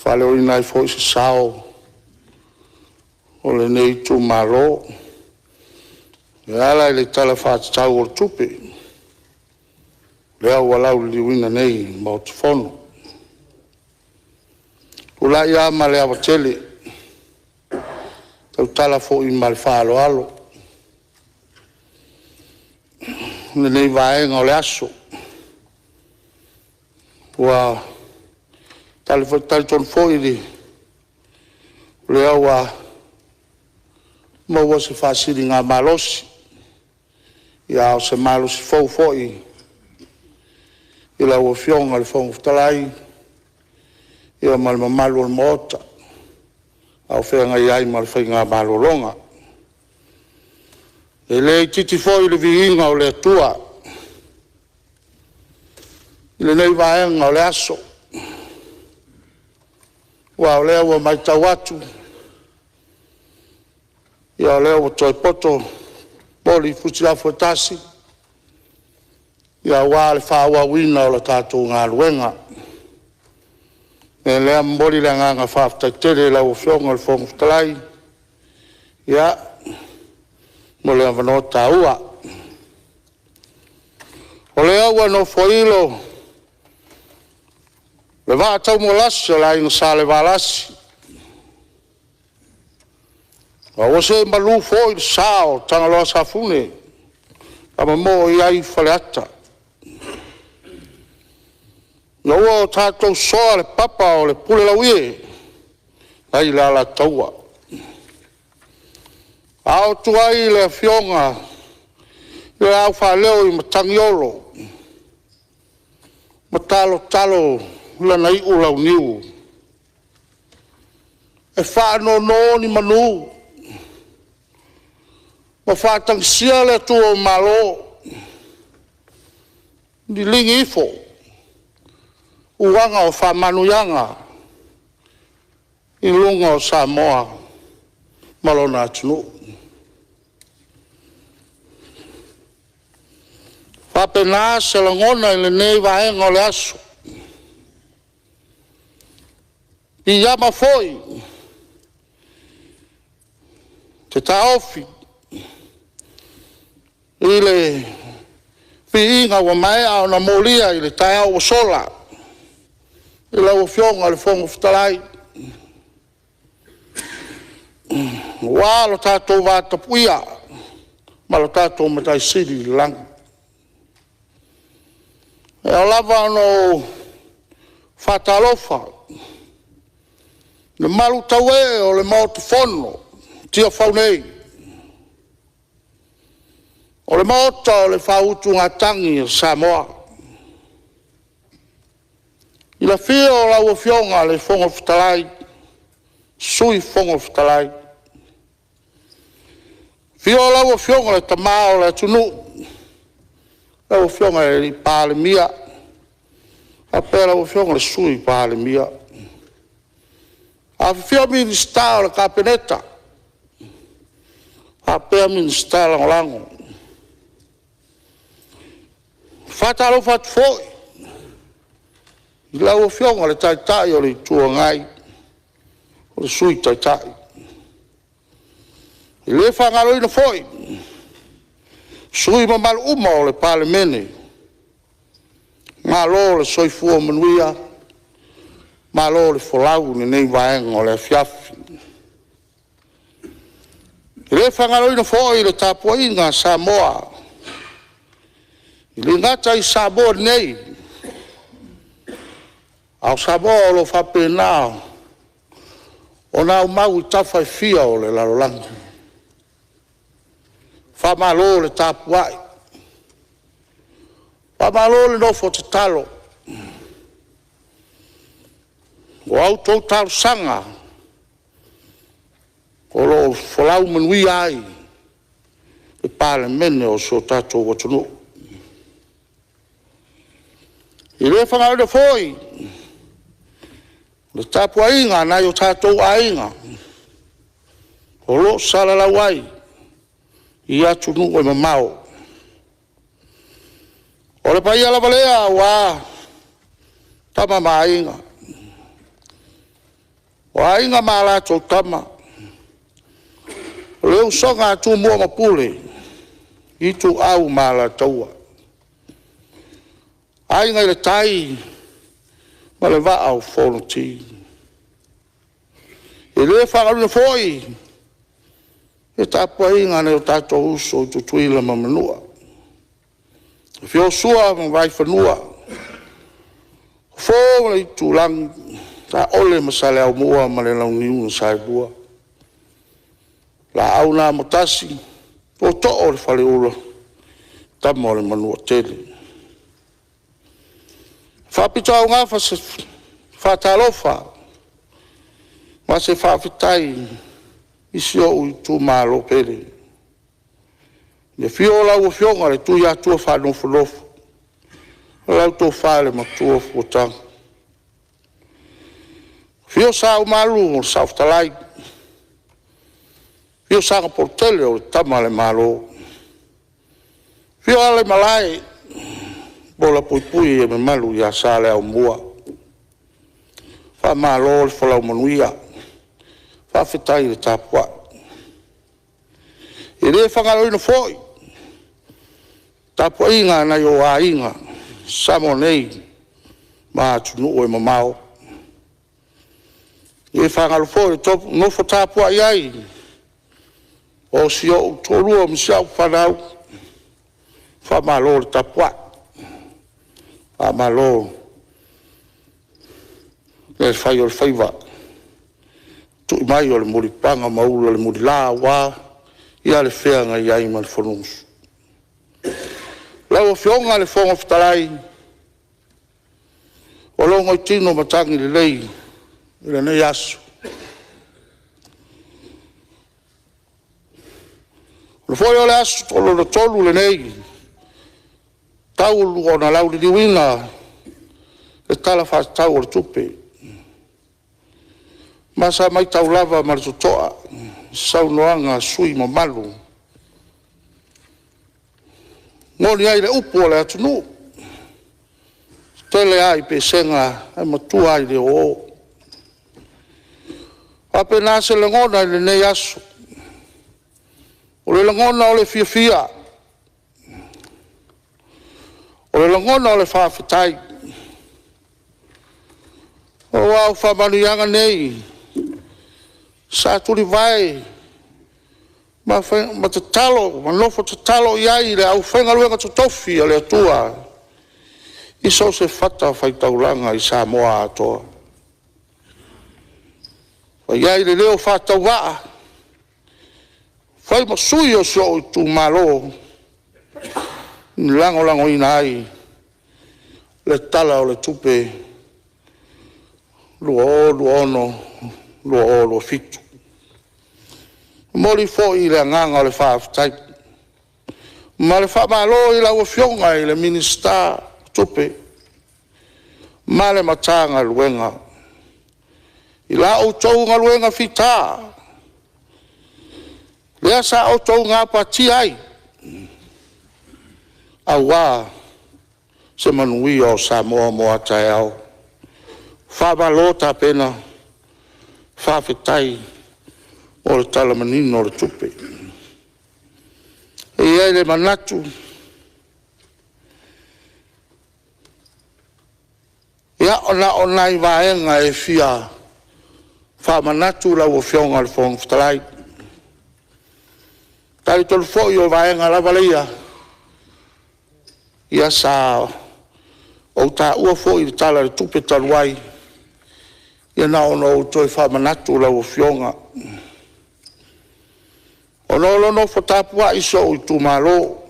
Fale o inai foi se sao. O le nei tu malo. E ala le tala whātatau o tupe. Lea walau liwina nei ma o te whono. Ula ia ma le awa tele. Tau tala fo i ma le whaalo alo. Ne nei vaenga o le aso. Ua tali fo tali ton fo i li. Le awa maua se whaasiri ngā malosi. Ia o se malosi fo fo i. Ila ua fionga le fonga futalai. Ia ma le mamalu o le moota. Au whenga iai ma le whainga malolonga. E le titi fo i le vihinga o le atua. I le nei vaenga o le aso. Ua o lea ua mai tau atu. Ia o lea ua toi poto. Poli futilafo e tasi. Ia wā le whāua wina o le tātou ngā luenga. E lea mboli le nganga whāftai tere la o whionga le whonga futalai. Ia, mo lea wanoa tā ua. O lea ua no whailo. Le wā tau mo lasi o la inga sā le wā lasi. Wa wase malu foi sao tanga loa sa fune. Ama mo iai faleata. Nga ua o tātou soa le papa o le pule la uie. Ai la la taua. Ao tuai le fionga. Le au wha leo i matangiolo. Matalo talo lana i ulau niu. E wha no ni manu. Ma whātang sia le tu o malo. Ni lingi ifo. Uanga o whamanuyanga. I lunga o Samoa. Malona atunu. Whapena se langona i le nei vaenga o le aso. I yama foi. Te taofi. I le whiinga wa mai au na molia i le tae au sola. I la o fionga le fonga futalai. Wā lo tātou vāta puia. Ma lo tātou matai siri lang. E o lava no whatalofa. Le malu taue o le mautu fono. Tia whaunei. O le maota o le whautu ngā tangi o Samoa. I la whia o lau o fionga le whonga futalai. Sui whonga futalai. Whia o lau o fionga le tamao le atunu. Lau o fionga le pāle mia. A pēr lau o fionga le sui pāle mia. A whia minister o le kapeneta. A pēr minister lango lango. Whātalo whatu fōi. I lau o fionga le tai o le tua ngai. O le sui tai. I le whangaro ina fōi. Sui mamal uma o le pāle mene. Ngā lo le soifua manuia. Mā lo le wholau ni nei vaenga o le fiafi. I le whangaro ina fōi le tāpua i ngā Samoa. I le ngata i Samoa nei. Au Samoa o lo whapena. O nā mau i tawhai fia o le larolangi. Whamalo le tāpuai. Whamalo le nofo te talo. O au tau tau sanga. O lo whalau manui ai. E pāle mene o so tātou watunu. I le whangau na fōi. Le tāpua inga nai o tātou a inga. O lo salala wai. I atu nu e mamao. O le pai ala valea wa tama ma inga. O ainga mala tō tama. O leo songa tū mua mapule. I tū au mala taua. Ainga le tai. Ma le va au whono ti. E le whakaruna foi. E tāpua inga ne o tātou uso tu tuila mamanua. Fio sua ma vai whanua. Fō le tu lang ta ole masale au mua ma le lau niu sai bua. La au nā motasi. O to o le whale ula. Tama o le manua tele. Whapita o ngā whatalofa. Ma se whawhitai. Isi o ui tū mālo pere. Le fio lau o fionga le tui atua whanofolofu. Lau tō whale ma tua fuotang. Fio sa o malu o sa utalai. Fio sa ka portele o tama le malo. Fio ale malai. Bola pui pui e me malu ia sa le au mua. Wha malo le whalau manuia. Wha whitai le tāpua. E re whangaroina foi. Tāpua inga nei o a inga. Samo nei. Maa tunu o e mamao. E whangaro foi topu nofo tāpua iai. O si o tōrua misiau whanau. Wha malo le tāpua. Wha malo. E whai o le whaiva. Tui mai o le muripanga maula le murilā wā. Ia le whenga iai ma le whanunsu. Lau o whionga le whonga whatarai. O longa i tino matangi le lei. Le nei asu. Le foi o le asu tolo le tolu le nei. Taulu o na lau le diwina. Le tala wha tau o le tupe. Masa mai tau lava ma le tutoa. Sau noanga sui ma malu. Ngoni ai le upu o le atunu. Tele ai pe senga. Ai matua ai le o. Ape nase le ngona le nei asu. O le ngona o le fia fia. O le ngona o le whawhitai. O au whamanianga nei. Sa turi vai. Ma te talo, ma nofo te talo iai le au whenga luenga te tofi a le atua. Iso se whata whai taulanga I sa moa atoa. Iai le leo whātau waa. Whai ma sui o sio I tū malo. Lango lango ina ai. Le tala o le tupe. Lua ono. Lua fitu. Mori fo I le nganga o le whaafitai. Ma le wha malo I la ua fionga I le minista tupe. Ma le matanga luenga. I la o tau ngā luenga whita. Lea sa o tau ngā pati ai. A wā. Se manui o sa moa tai au. Whabalota pena. Whawhitai. O le talamanino o le tupe. E ai le manatu. Ia o nai vaenga e fia. Whamanatu lau o whionga le whong whtalai. Tari tolu fōi o vaenga lava leia. Ia sa o tā ua fōi le tala le tupe taluai. Ia na ono o toi whamanatu lau o whionga. Ono lono whatapua iso o tu malo.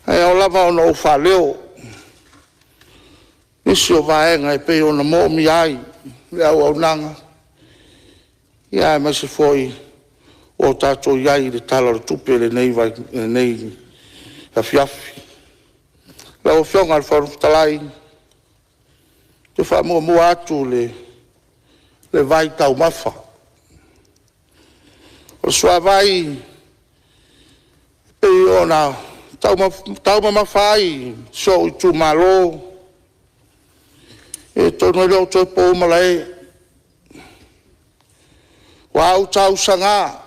Ai o lava ono o whaleo. Nisi o vaenga e pe ona mo mi ai. Le au nanga. Ia mai se foi o tātou iai le tala le tupe le nei vai le nei a fiafi. La o fionga le wharu talai. Te wha mua atu le vai tau mafa. O sua vai pe ona tau mafai so I tu malo. E tono leo toi pō malai. wa au tau sanga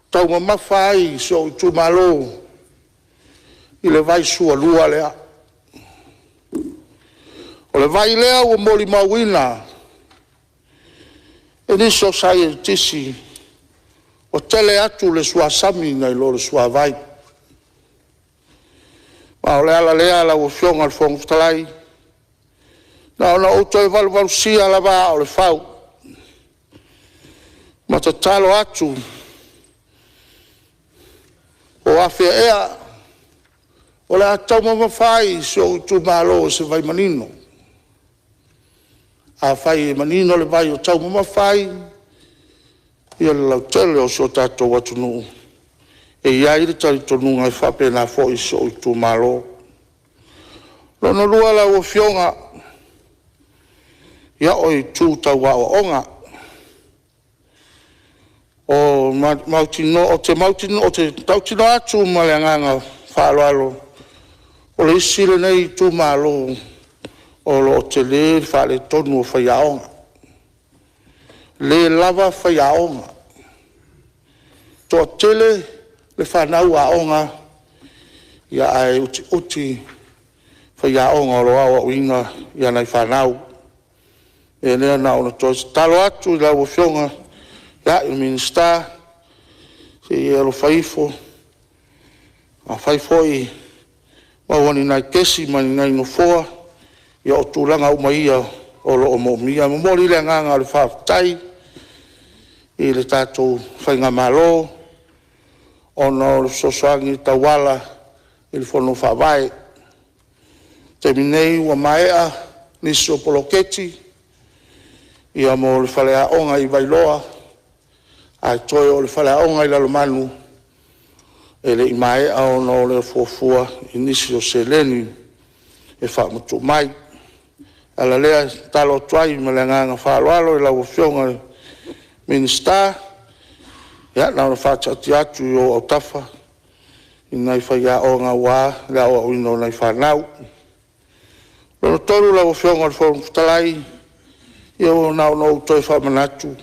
tau mamawhai so tu malo i le vai sua lua lea o le vai lea ua moli mauina e niso sai e tisi o tele atu le sua sami ngai lo le sua vai ma o le ala lea la ua fionga le fonga talai na ona o toi valu sia la va o le fau ma te talo atu o awhia ea o le atau mamawhai so tu malo se vai manino a whai manino le vai o tau mamawhai ia le lau tele o so tato watu nuu e iai le tali tonu ngai whape na fo i so tu malo lono lua la o fionga ia o i tu tau wa o onga o mautino o te mautino o te tautino atu ma le anganga whaaloalo o le isi le nei tu malo o lo te le whaale tonu o whaiaonga le lava whaiaonga to tele le whanau a onga ia ai uti whaiaonga o lo awa uinga ia nei whanau e nea na ona to talo atu i lau o fionga ia i minsta se i alo whaifo a whaifo i mawani nai kesi mani nai no foa ia o tūranga umaia o lo o momia mamori le nganga le whaftai i le tātou whainga malo ono le sosoangi tawala i le whono whawai te minei ua maea niso poloketi ia mo le whalea onga i Vailoa ai toi o le whaleaonga i lalomanu e le imae au no le fuafua i nisi o seleni e whamutu mai ala lea talo tuai ma le nganga whaaloalo i lau fionga minista ia na ona whaatati atu i o autafa i nai whaiaonga wā lea o ino nai whanau lono toru lau fionga le whaungu talai i o nao no toi whamanatu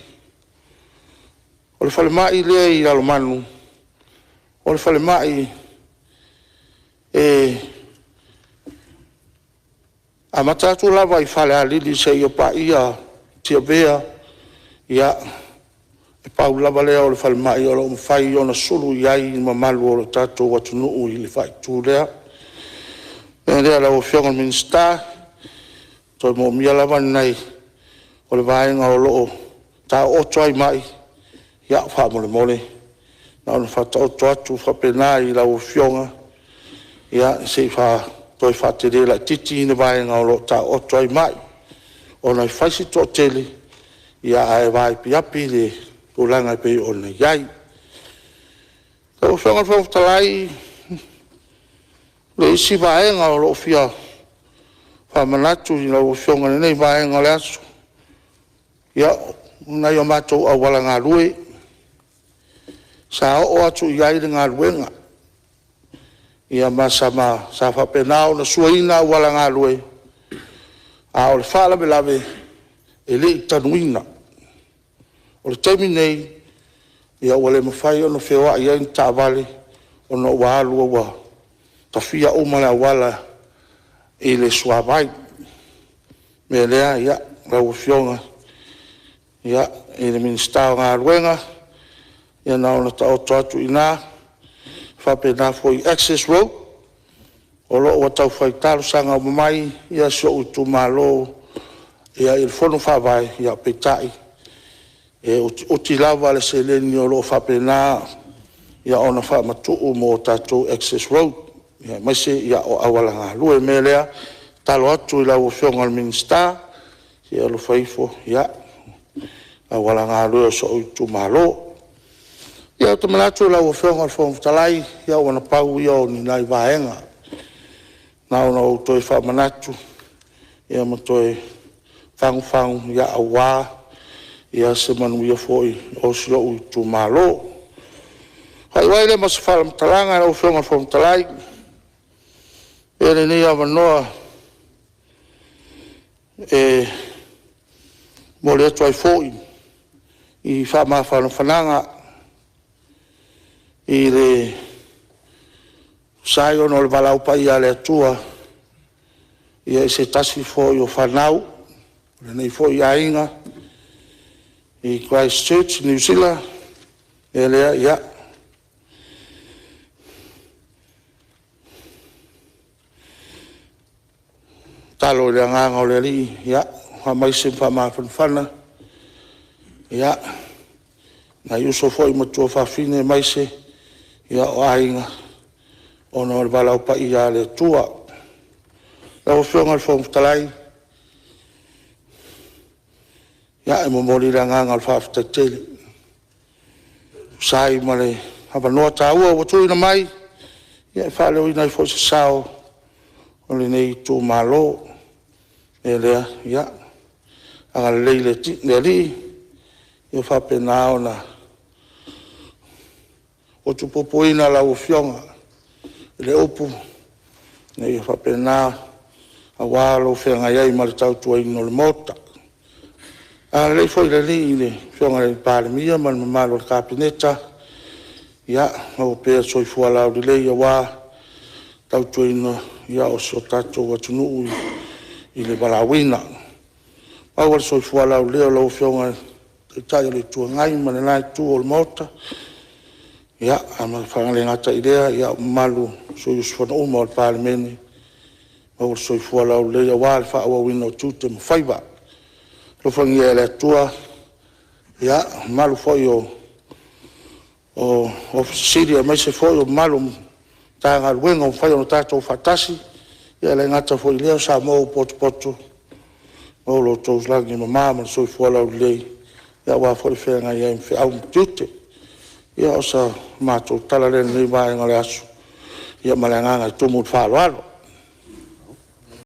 o le whale mai lea i lalomanu o le whale mai a matatu lava i whale a lili se i o pa ia tia bea ia e pau lava lea o le whale mai o le umwhai o na sulu i ai i mamalu o le tatou watu nuu i le whai tū lea e lea lau fionga minsta toi mo mia lava nei o le vaenga o loo ta o toi mai ia wha mole mole na ona wha tau atu whapena i lau fionga ia se wha toi wha te rela titi ina vaenga o lo ta o toi mai o na whaisi tō tele ia ae vai piapi le ulanga pe o na iai lau fionga whautalai le isi vaenga o lo fia wha manatu i lau fionga nei vaenga le asu ia nai o mātou a wala ngā rue sa o atu i aire ngā ruenga ia masama sa whapenao na suaina wala ngā rue a o le whala me lave e le i tanuina o le taimi nei ia ua le mawhai o na whewa i ain ta vale o na ua alua ua tawhia o mala wala i le suavai me lea ia rau fionga ia i le minsta o ngā ruenga ia na ona ta o atu ina whapena foi access road o lo o tau whai talo sanga o mamai ia so utu malo ia il fono whawai ia petai e uti lava le seleni o lo whapena ia ona whamatu mo tatou access road ia maise ia o awalanga lue melea talo atu i lau fionga al minsta ia lo whaifo ia awalanga lue so utu malo ia te manatu lau o whenga whong talai, ia wana pau ia o ni nai vaenga. Nau na o toi wha manatu, ia ma toi whangu ia a wā, ia se manu ia fwoi o si o tu malo. Hai waile ma se whala mtalanga o whenga whong talai, ia ni ia manoa, mo le atu ai fwoi, i whamawhanawhananga i le sai ono le walau pai a le atua ia se tasi fo i o whanau le nei fo i ainga i Christchurch, New Zealand e lea ia talo le nganga o le li ia hamaise whamawhanawhana ia na iuso fo i matua whawhine maise ia o ainga ono le walau pa ia le tua la o whionga le whongtalai ia e momori la nganga le whawhtatele sai ma le hawanoa tāua o tuina mai ia e whaleo ina i fo se sao o le nei tū malo e lea ia anga le leile le li ia whapena o na o tupopoina la o whionga le opu nei whapena a walo whenga iai ma le tautua ino le mota. A lei foi le li le whionga le pāremia ma le mamalo le kapineta ia o pēr soi fualau le lei a wā tautua ino ia o so tatou atunu i le balawina. Au le soi fualau leo lau whionga e tai le tua ngai ma le nai tu o le mota ia ama whangale ngata idea ia malu so yusufana uma o le pāremene au le soi fualau leo wā le wha awa wina o tūte ma whaiba lo fangi e le atua ia malu foi o Siri mai se foi o malu tanga luenga o whai o tātou whatasi ia le ngata foi leo sa mo poto o lo tous langi ma mama soi fualau lei ia wā foi whenga ia mwhi au mtute ia o sa mātou tala le nei mai ngale asu ia malanganga i tumu whāloalo